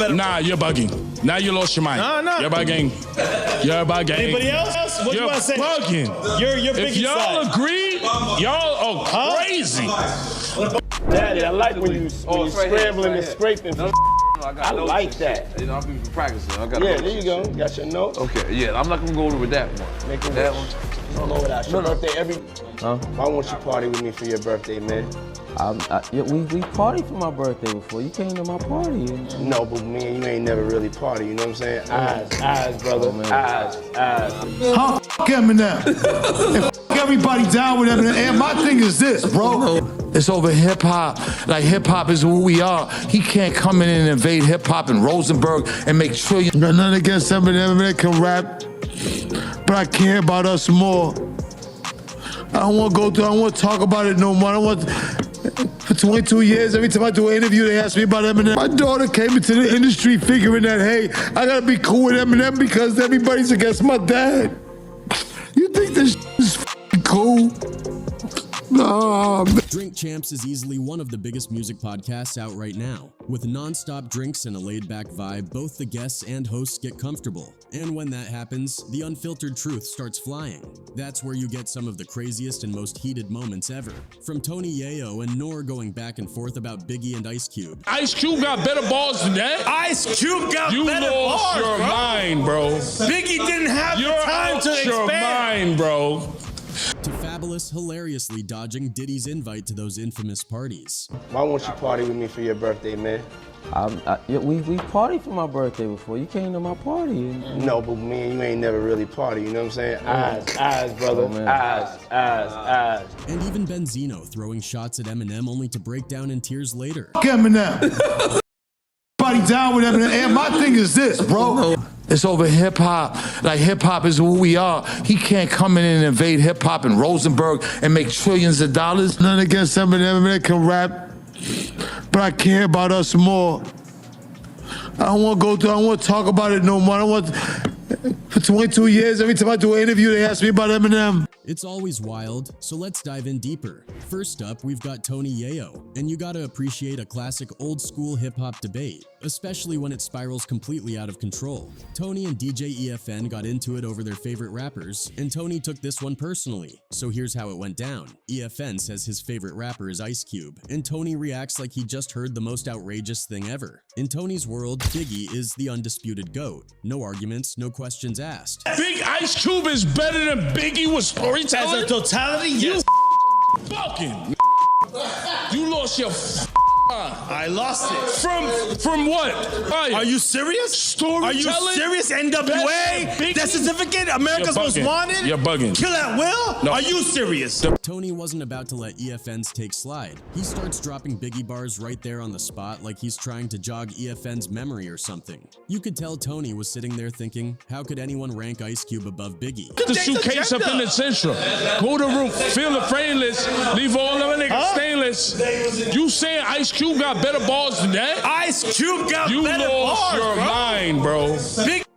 Nah, you're bugging. Now you lost your mind. No. You're bugging. You're bugging. Anybody else? What you're you want to say? Bugging. You're if y'all side. agree, y'all are crazy. Daddy, I like when you scrambling and scraping. I like that. You know, I've been practicing. There you go. Got your note? Okay, yeah, I'm not gonna go over with that one. Make it that one. Don't know without your birthday Why won't you party with me for your birthday, man? We partied for my birthday before. You came to my party. No, but me and you ain't never really party, you know what I'm saying? Eyes, brother. Oh, eyes. Huh? F*** Eminem. And f*** everybody down with Eminem. And my thing is this, bro. It's over hip hop. Like hip hop is who we are. He can't come in and invade hip hop in Rosenberg and make trillions. Got nothing against Eminem. Eminem can rap, but I care about us more. I don't want to go through. I don't want to talk about it no more. I don't want. For 22 years, every time I do an interview, they ask me about Eminem. My daughter came into the industry figuring that, hey, I gotta be cool with Eminem because everybody's against my dad. You think this is f***ing cool? Nah, man. Drink Champs is easily one of the biggest music podcasts out right now. With non-stop drinks and a laid-back vibe, both the guests and hosts get comfortable. And when that happens, the unfiltered truth starts flying. That's where you get some of the craziest and most heated moments ever. From Tony Yayo and Nor going back and forth about Biggie and Ice Cube. Ice Cube got better balls than that? Ice Cube got you better lost bars, your bro. mind, bro. Biggie didn't have the time to expand. You're out your mind, bro. To Fabulous hilariously dodging Diddy's invite to those infamous parties. Why won't you party with me for your birthday, man? We partied for my birthday before. You came to my party. No, but me and you ain't never really party, you know what I'm saying? Eyes, brother. Eyes. And even Benzino throwing shots at Eminem only to break down in tears later. F*** Eminem. Everybody down with Eminem. And my thing is this, bro. It's over hip hop. Like hip hop is who we are. He can't come in and invade hip hop in Rosenberg and make trillions of dollars. Nothing against Eminem. Eminem can rap, but I care about us more. I don't want to go through. I don't want to talk about it no more. I don't want. For 22 years, every time I do an interview, they ask me about Eminem. It's always wild, so let's dive in deeper. First up, we've got Tony Yayo, and you gotta appreciate a classic old-school hip-hop debate, especially when it spirals completely out of control. Tony and DJ EFN got into it over their favorite rappers, and Tony took this one personally. So here's how it went down. EFN says his favorite rapper is Ice Cube, and Tony reacts like he just heard the most outrageous thing ever. In Tony's world, Biggie is the undisputed GOAT. No arguments, no questions asked. Big Ice Cube is better than Biggie with storytelling? As a totality, yes. Fucking. You lost your I lost it. From what? Are you serious? Storytelling? Are you serious? NWA? Death certificate? America's Most Wanted? You're bugging. Kill at will? No. Are you serious? Tony wasn't about to let EFN's take slide. He starts dropping Biggie bars right there on the spot like he's trying to jog EFN's memory or something. You could tell Tony was sitting there thinking, how could anyone rank Ice Cube above Biggie? The suitcase up in the central. Go to the room, fill the frameless, leave all of the niggas stainless. You saying Ice Cube got better balls than that? Ice Cube got better lost bars, your bro. mind, bro.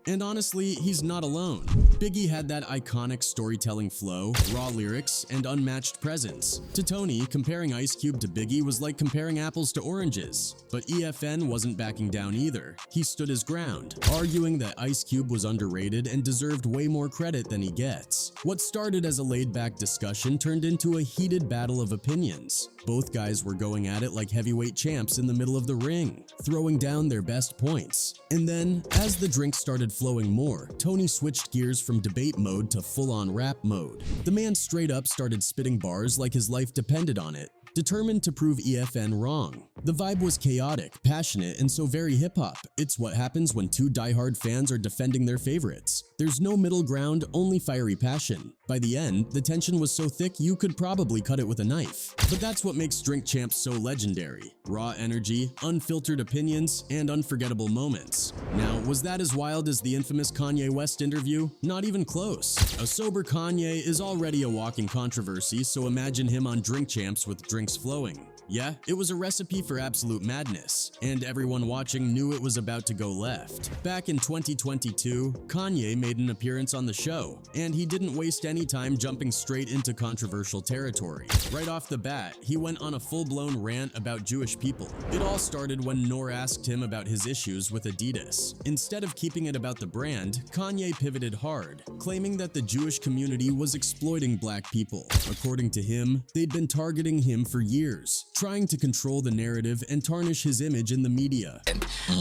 And honestly, he's not alone. Biggie had that iconic storytelling flow, raw lyrics, and unmatched presence. To Tony, comparing Ice Cube to Biggie was like comparing apples to oranges. But EFN wasn't backing down either. He stood his ground, arguing that Ice Cube was underrated and deserved way more credit than he gets. What started as a laid-back discussion turned into a heated battle of opinions. Both guys were going at it like heavyweight champs in the middle of the ring, throwing down their best points. And then, as the drinks started flowing more, Tony switched gears from debate mode to full-on rap mode. The man straight up started spitting bars like his life depended on it, determined to prove EFN wrong. The vibe was chaotic, passionate, and so very hip-hop. It's what happens when two diehard fans are defending their favorites. There's no middle ground, only fiery passion. By the end, the tension was so thick you could probably cut it with a knife. But that's what makes Drink Champs so legendary. Raw energy, unfiltered opinions, and unforgettable moments. Now, was that as wild as the infamous Kanye West interview? Not even close. A sober Kanye is already a walking controversy, so imagine him on Drink Champs with drinks flowing. Yeah, it was a recipe for absolute madness, and everyone watching knew it was about to go left. Back in 2022, Kanye made an appearance on the show, and he didn't waste any time jumping straight into controversial territory. Right off the bat, he went on a full-blown rant about Jewish people. It all started when Noor asked him about his issues with Adidas. Instead of keeping it about the brand, Kanye pivoted hard, claiming that the Jewish community was exploiting black people. According to him, they'd been targeting him for years, trying to control the narrative and tarnish his image in the media.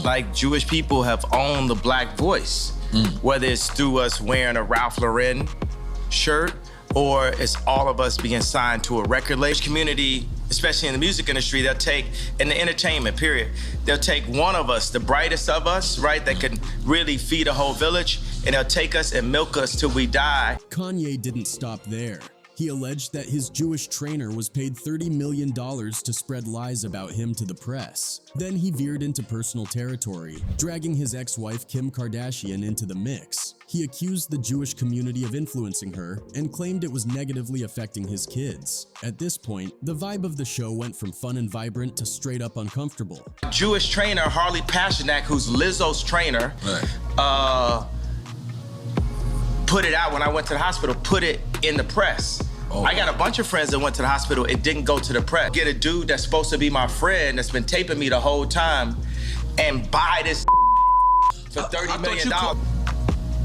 Like, Jewish people have owned the black voice, whether it's through us wearing a Ralph Lauren shirt or it's all of us being signed to a record label. Community, especially in the music industry, they'll take, in the entertainment period, they'll take one of us, the brightest of us, right, that can really feed a whole village, and they'll take us and milk us till we die. Kanye didn't stop there. He alleged that his Jewish trainer was paid $30 million to spread lies about him to the press. Then he veered into personal territory, dragging his ex-wife Kim Kardashian into the mix. He accused the Jewish community of influencing her and claimed it was negatively affecting his kids. At this point, the vibe of the show went from fun and vibrant to straight up uncomfortable. Jewish trainer Harley Pasternak, who's Lizzo's trainer, put it out when I went to the hospital, put it in the press. I got a bunch of friends that went to the hospital, it didn't go to the press. Get a dude that's supposed to be my friend that's been taping me the whole time and buy this for $30 million.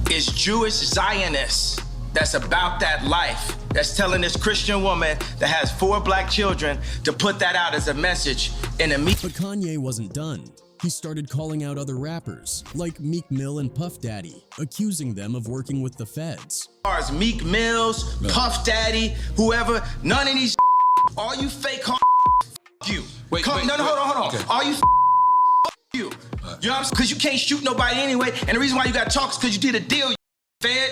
It's Jewish Zionists that's about that life, that's telling this Christian woman that has 4 black children to put that out as a message in the media. But Kanye wasn't done. He started calling out other rappers, like Meek Mill and Puff Daddy, accusing them of working with the feds. As far as Meek Mills, Puff Daddy, whoever, none of these all you fake you. Hold on. Okay. All you you. You know what I'm saying? Because you can't shoot nobody anyway, and the reason why you got to talk is because you did a deal.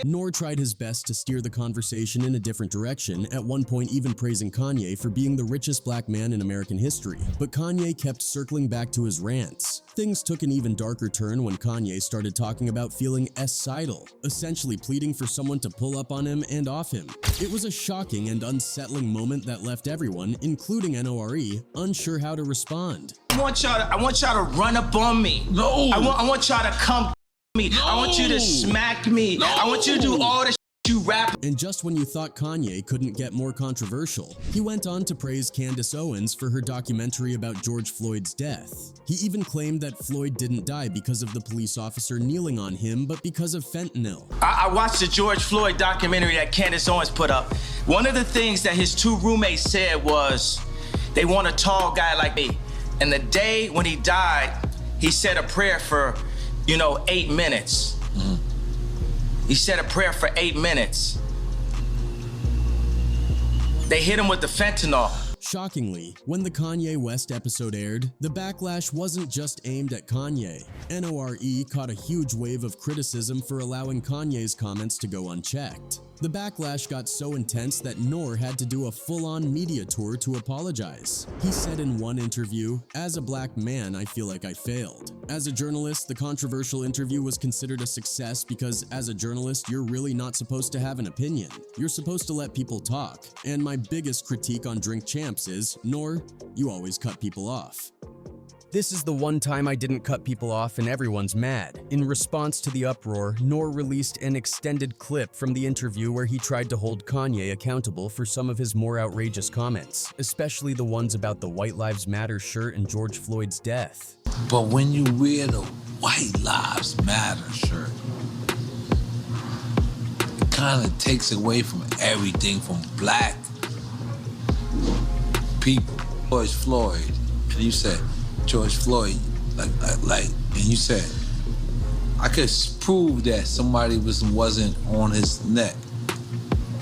Noor tried his best to steer the conversation in a different direction, at one point even praising Kanye for being the richest black man in American history. But Kanye kept circling back to his rants. Things took an even darker turn when Kanye started talking about feeling suicidal, essentially pleading for someone to pull up on him and off him. It was a shocking and unsettling moment that left everyone, including NORE, unsure how to respond. I want y'all to run up on me. No. I want y'all to come me. No. I want you to smack me. No. I want you to do all the you rap. And just when you thought Kanye couldn't get more controversial, he went on to praise Candace Owens for her documentary about George Floyd's death. He even claimed that Floyd didn't die because of the police officer kneeling on him, but because of fentanyl. I watched the George Floyd documentary that Candace Owens put up. One of the things that his 2 roommates said was, they want a tall guy like me. And the day when he died, he said a prayer for 8 minutes. He said a prayer for 8 minutes. They hit him with the fentanyl. Shockingly, when the Kanye West episode aired, the backlash wasn't just aimed at Kanye. NORE caught a huge wave of criticism for allowing Kanye's comments to go unchecked. The backlash got so intense that Noor had to do a full-on media tour to apologize. He said in one interview, "As a black man, I feel like I failed." As a journalist, the controversial interview was considered a success because as a journalist, you're really not supposed to have an opinion. You're supposed to let people talk. And my biggest critique on Drink Champs is, Noor, you always cut people off. This is the one time I didn't cut people off and everyone's mad. In response to the uproar, Noor released an extended clip from the interview where he tried to hold Kanye accountable for some of his more outrageous comments, especially the ones about the White Lives Matter shirt and George Floyd's death. But when you wear the White Lives Matter shirt, it kind of takes away from everything from black people. George Floyd, and you said, George Floyd, and you said, I could prove that somebody wasn't on his neck.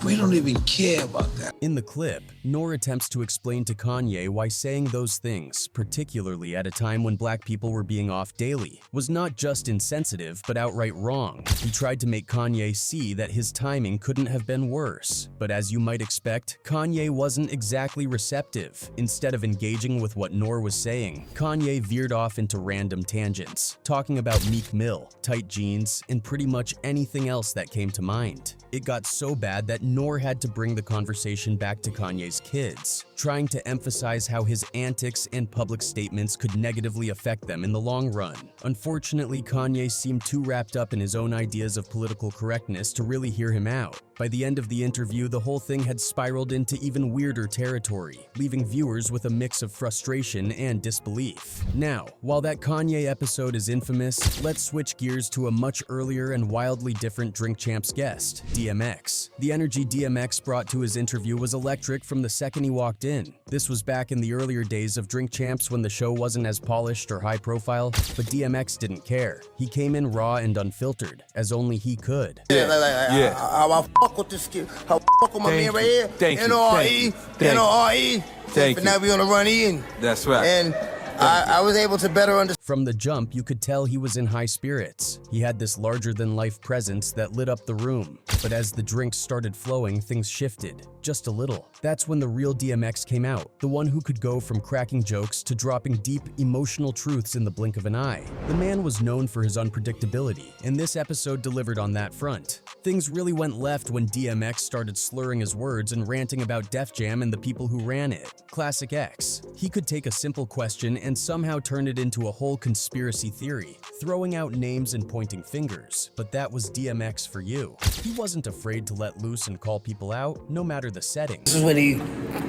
We don't even care about that. In the clip, Noor attempts to explain to Kanye why saying those things, particularly at a time when black people were being off daily, was not just insensitive but outright wrong. He tried to make Kanye see that his timing couldn't have been worse. But as you might expect, Kanye wasn't exactly receptive. Instead of engaging with what Noor was saying, Kanye veered off into random tangents, talking about Meek Mill, tight jeans, and pretty much anything else that came to mind. It got so bad that Noor had to bring the conversation back to Kanye's kids, trying to emphasize how his antics and public statements could negatively affect them in the long run. Unfortunately, Kanye seemed too wrapped up in his own ideas of political correctness to really hear him out. By the end of the interview, the whole thing had spiraled into even weirder territory, leaving viewers with a mix of frustration and disbelief. Now, while that Kanye episode is infamous, let's switch gears to a much earlier and wildly different Drink Champs guest, DMX. The energy DMX brought to his interview was electric from the second he walked in. This was back in the earlier days of Drink Champs when the show wasn't as polished or high profile, but DMX didn't care. He came in raw and unfiltered, as only he could. I fuck with this kid. I fuck with my man right here. N-O-R-E. N-O-R-E. But now we on the run in. That's right. And I was able to better understand. From the jump, you could tell he was in high spirits. He had this larger-than-life presence that lit up the room. But as the drinks started flowing, things shifted, just a little. That's when the real DMX came out, the one who could go from cracking jokes to dropping deep, emotional truths in the blink of an eye. The man was known for his unpredictability, and this episode delivered on that front. Things really went left when DMX started slurring his words and ranting about Def Jam and the people who ran it. Classic X. He could take a simple question and somehow turn it into a whole conspiracy theory, throwing out names and pointing fingers. But that was DMX for you. He wasn't afraid to let loose and call people out, no matter the setting. This is when he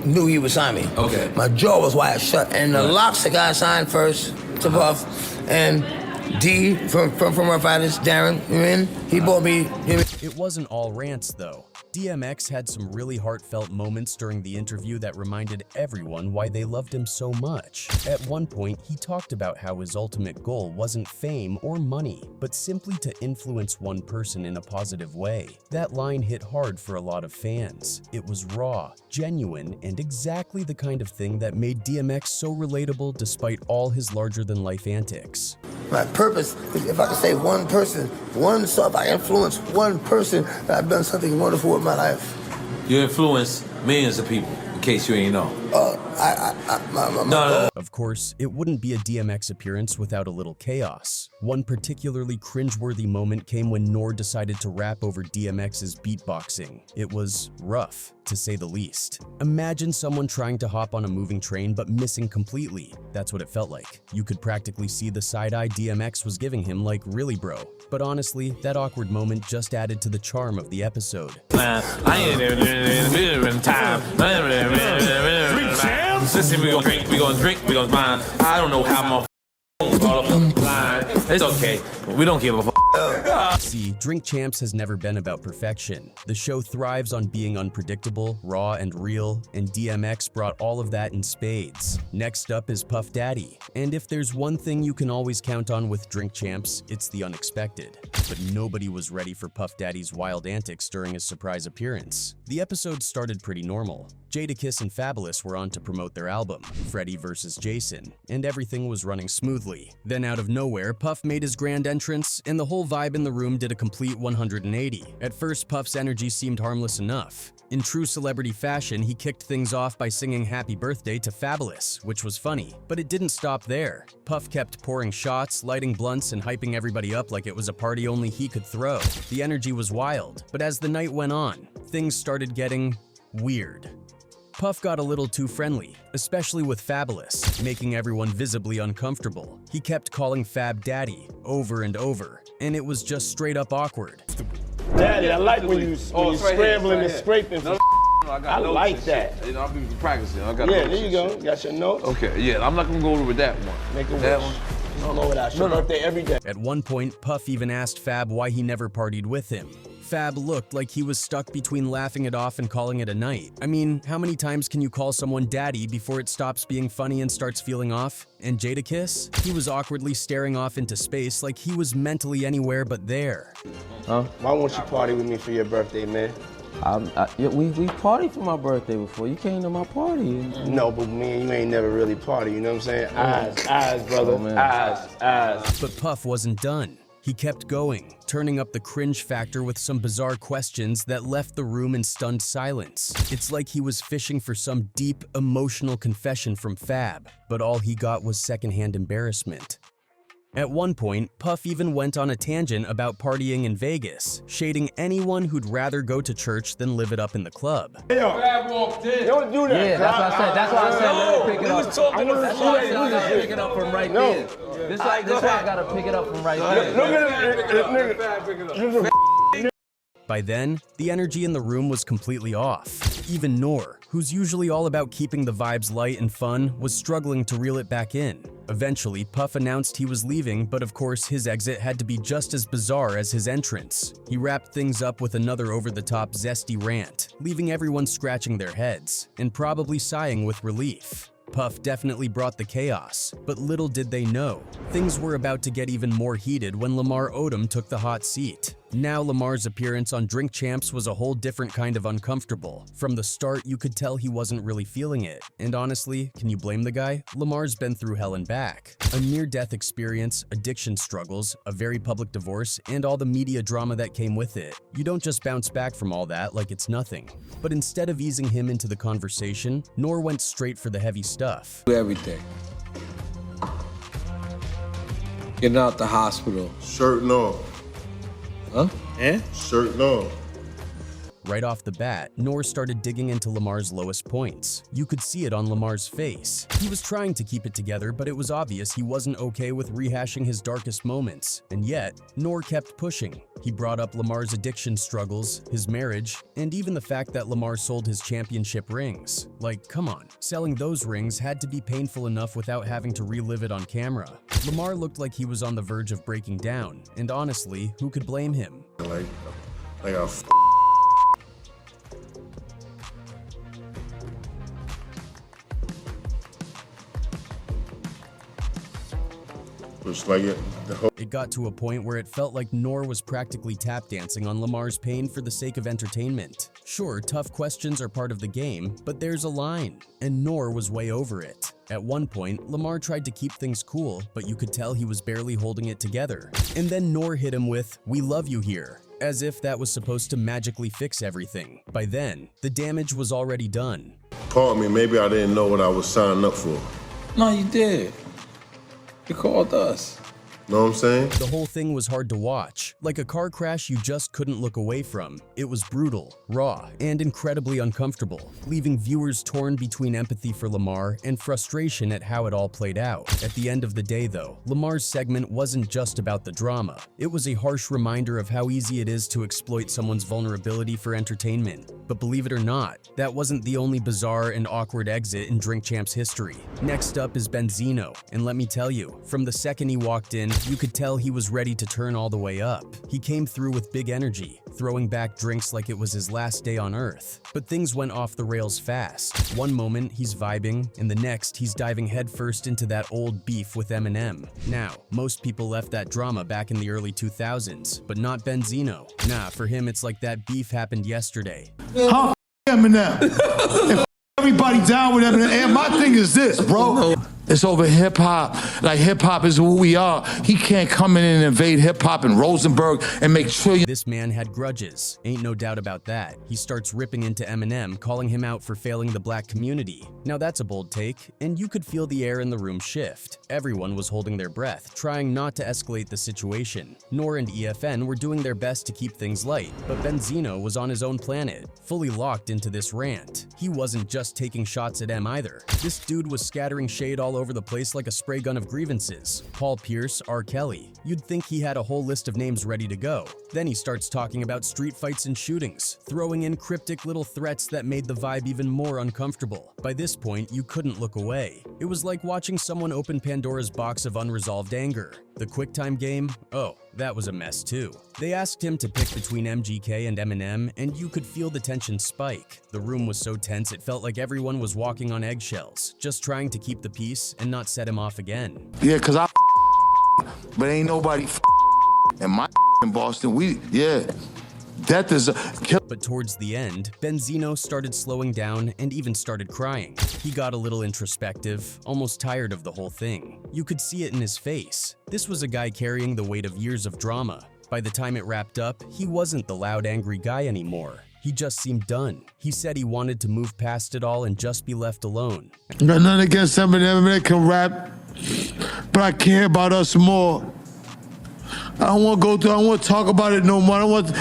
knew he would sign me. Okay. My jaw was wide shut. And the locks, the guy signed first to Puff. And D from Rough Riders, Darren, he bought me. It wasn't all rants, though. DMX had some really heartfelt moments during the interview that reminded everyone why they loved him so much. At one point, he talked about how his ultimate goal wasn't fame or money, but simply to influence one person in a positive way. That line hit hard for a lot of fans. It was raw, genuine, and exactly the kind of thing that made DMX so relatable despite all his larger-than-life antics. My purpose is if I can save one person, if I influence one person, I've done something wonderful with my life. You influence millions of people, in case you ain't know. No. Of course, it wouldn't be a DMX appearance without a little chaos. One particularly cringeworthy moment came when Nor decided to rap over DMX's beatboxing. It was rough, to say the least. Imagine someone trying to hop on a moving train but missing completely. That's what it felt like. You could practically see the side-eye DMX was giving him like, really bro? But honestly, that awkward moment just added to the charm of the episode. I ain't in time. Listen, we gonna drink, we gonna mine. I don't know how my it's okay. We don't give a fuck. See, Drink Champs has never been about perfection. The show thrives on being unpredictable, raw, and real, and DMX brought all of that in spades. Next up is Puff Daddy. And if there's one thing you can always count on with Drink Champs, it's the unexpected. But nobody was ready for Puff Daddy's wild antics during his surprise appearance. The episode started pretty normal. Jadakiss and Fabulous were on to promote their album, Freddie vs. Jason, and everything was running smoothly. Then out of nowhere, Puff made his grand entrance, and the whole vibe in the room did a complete 180. At first, Puff's energy seemed harmless enough. In true celebrity fashion, he kicked things off by singing Happy Birthday to Fabulous, which was funny. But it didn't stop there. Puff kept pouring shots, lighting blunts, and hyping everybody up like it was a party only he could throw. The energy was wild, but as the night went on, things started getting weird. Puff got a little too friendly, especially with Fabulous, making everyone visibly uncomfortable. He kept calling Fab Daddy over and over, and it was just straight up awkward. Daddy, I like when you scrambling and scraping. I like that. You know, I've been practicing. I got there you go. Got your notes. Okay, yeah, I'm not gonna go over with that one. Make a that wish. one. Don't know without your birthday every day. At one point, Puff even asked Fab why he never partied with him. Fab looked like he was stuck between laughing it off and calling it a night. I mean, how many times can you call someone daddy before it stops being funny and starts feeling off? And Jadakiss? He was awkwardly staring off into space like he was mentally anywhere but there. Huh? Why won't you party with me for your birthday, man? We partied for my birthday before. You came to my party. No, but me and you ain't never really party, you know what I'm saying? Eyes, brother, eyes. But Puff wasn't done. He kept going, turning up the cringe factor with some bizarre questions that left the room in stunned silence. It's like he was fishing for some deep, emotional confession from Fab, but all he got was secondhand embarrassment. At one point, Puff even went on a tangent about partying in Vegas, shading anyone who'd rather go to church than live it up in the club. Don't do that. Yeah, that's what I said. That's why I said let me pick it up. That's why I said let me pick it up from right there. This why I gotta pick it up from right there. Look at this nigga. By then, the energy in the room was completely off. Even Noor, who's usually all about keeping the vibes light and fun, was struggling to reel it back in. Eventually, Puff announced he was leaving, but of course his exit had to be just as bizarre as his entrance. He wrapped things up with another over-the-top zesty rant, leaving everyone scratching their heads, and probably sighing with relief. Puff definitely brought the chaos, but little did they know, things were about to get even more heated when Lamar Odom took the hot seat. Now Lamar's appearance on Drink Champs was a whole different kind of uncomfortable. From the start, you could tell he wasn't really feeling it. And honestly, can you blame the guy? Lamar's been through hell and back. A near-death experience, addiction struggles, a very public divorce, and all the media drama that came with it. You don't just bounce back from all that like it's nothing. But instead of easing him into the conversation, Noor went straight for the heavy stuff. Everything. Getting out the hospital. Shirt no. Huh? Eh? Shirt no. Right off the bat, Noor started digging into Lamar's lowest points. You could see it on Lamar's face. He was trying to keep it together, but it was obvious he wasn't okay with rehashing his darkest moments. And yet, Noor kept pushing. He brought up Lamar's addiction struggles, his marriage, and even the fact that Lamar sold his championship rings. Like, come on, selling those rings had to be painful enough without having to relive it on camera. Lamar looked like he was on the verge of breaking down, and honestly, who could blame him? Like a It got to a point where it felt like Noor was practically tap dancing on Lamar's pain for the sake of entertainment. Sure, tough questions are part of the game, but there's a line, and Noor was way over it. At one point, Lamar tried to keep things cool, but you could tell he was barely holding it together. And then Noor hit him with, "We love you here," as if that was supposed to magically fix everything. By then, the damage was already done. Pardon me, maybe I didn't know what I was signing up for. No, you did. You called us. Know what I'm saying? The whole thing was hard to watch. Like a car crash you just couldn't look away from. It was brutal, raw, and incredibly uncomfortable, leaving viewers torn between empathy for Lamar and frustration at how it all played out. At the end of the day, though, Lamar's segment wasn't just about the drama. It was a harsh reminder of how easy it is to exploit someone's vulnerability for entertainment. But believe it or not, that wasn't the only bizarre and awkward exit in Drink Champs history. Next up is Benzino, and let me tell you, from the second he walked in, you could tell he was ready to turn all the way up. He came through with big energy, throwing back drinks like it was his last day on Earth. But things went off the rails fast. One moment, he's vibing, and the next, he's diving headfirst into that old beef with Eminem. Now, most people left that drama back in the early 2000s, but not Benzino. Nah, for him, it's like that beef happened yesterday. Huh? Eminem. And everybody down with Eminem. And my thing is this, bro. It's over hip hop. Like hip hop is who we are. He can't come in and invade hip hop in Rosenberg and make sure you. This man had grudges, ain't no doubt about that. He starts ripping into Eminem, calling him out for failing the black community. Now that's a bold take, and you could feel the air in the room shift. Everyone was holding their breath, trying not to escalate the situation. Noor and EFN were doing their best to keep things light, but Benzino was on his own planet, fully locked into this rant. He wasn't just taking shots at M either. This dude was scattering shade all over the place like a spray gun of grievances. Paul Pierce, R. Kelly. You'd think he had a whole list of names ready to go. Then he starts talking about street fights and shootings, throwing in cryptic little threats that made the vibe even more uncomfortable. By this point, you couldn't look away. It was like watching someone open Pandora's box of unresolved anger. The QuickTime game? Oh, that was a mess too. They asked him to pick between MGK and Eminem, and you could feel the tension spike. The room was so tense it felt like everyone was walking on eggshells, just trying to keep the peace and not set him off again. Yeah, cause I but ain't nobody and my in Boston, death is a kill. But towards the end, Benzino started slowing down and even started crying. He got a little introspective, almost tired of the whole thing. You could see it in his face. This was a guy carrying the weight of years of drama. By the time it wrapped up, he wasn't the loud, angry guy anymore. He just seemed done. He said he wanted to move past it all and just be left alone. Got nothing against Eminem, they can rap, but I care about us more. I don't want to go through, I don't want to talk about it no more. I don't want,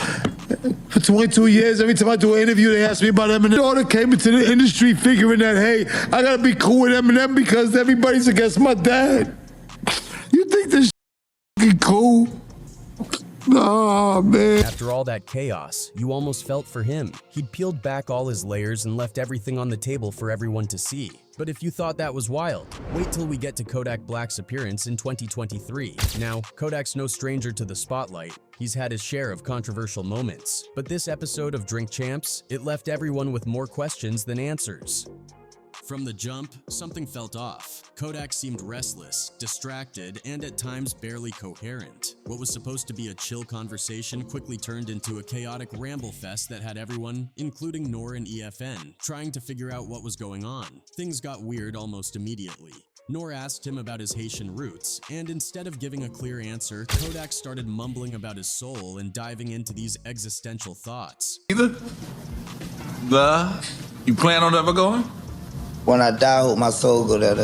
for 22 years, every time I do an interview, they ask me about Eminem. My daughter came into the industry figuring that, hey, I got to be cool with Eminem because everybody's against my dad. You think this is cool? Nah, man. After all that chaos, you almost felt for him. He'd peeled back all his layers and left everything on the table for everyone to see. But if you thought that was wild, wait till we get to Kodak Black's appearance in 2023. Now, Kodak's no stranger to the spotlight. He's had his share of controversial moments. But this episode of Drink Champs, it left everyone with more questions than answers. From the jump, something felt off. Kodak seemed restless, distracted, and at times barely coherent. What was supposed to be a chill conversation quickly turned into a chaotic ramble fest that had everyone, including Nor and EFN, trying to figure out what was going on. Things got weird almost immediately. Nor asked him about his Haitian roots, and instead of giving a clear answer, Kodak started mumbling about his soul and diving into these existential thoughts. You plan on ever going? When I die, I hope my soul go there.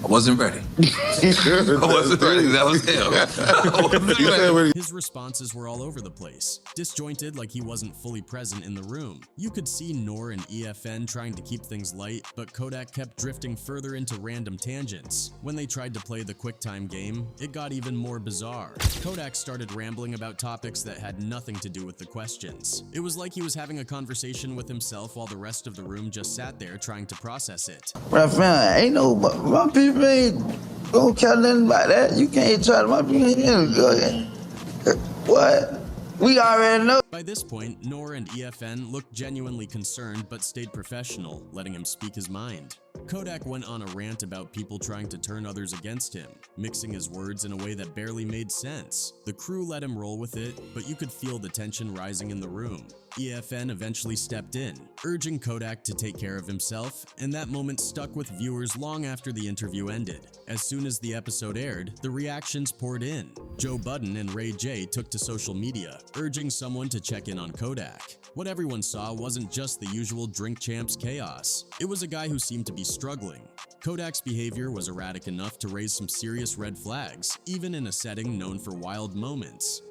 I wasn't ready. I wasn't ready. That was him. I wasn't ready. His responses were all over the place, disjointed like he wasn't fully present in the room. You could see Nor and EFN trying to keep things light, but Kodak kept drifting further into random tangents. When they tried to play the QuickTime game, it got even more bizarre. Kodak started rambling about topics that had nothing to do with the questions. It was like he was having a conversation with himself while the rest of the room just sat there trying to process it. My friend, ain't no, my people ain't gonna care nothing about that. You can't try to, my people ain't good. What? We already know. By this point, Nor and EFN looked genuinely concerned but stayed professional, letting him speak his mind. Kodak went on a rant about people trying to turn others against him, mixing his words in a way that barely made sense. The crew let him roll with it, but you could feel the tension rising in the room. EFN eventually stepped in, urging Kodak to take care of himself, and that moment stuck with viewers long after the interview ended. As soon as the episode aired, the reactions poured in. Joe Budden and Ray J took to social media, urging someone to check in on Kodak. What everyone saw wasn't just the usual Drink Champs chaos. It was a guy who seemed to be struggling. Kodak's behavior was erratic enough to raise some serious red flags, even in a setting known for wild moments.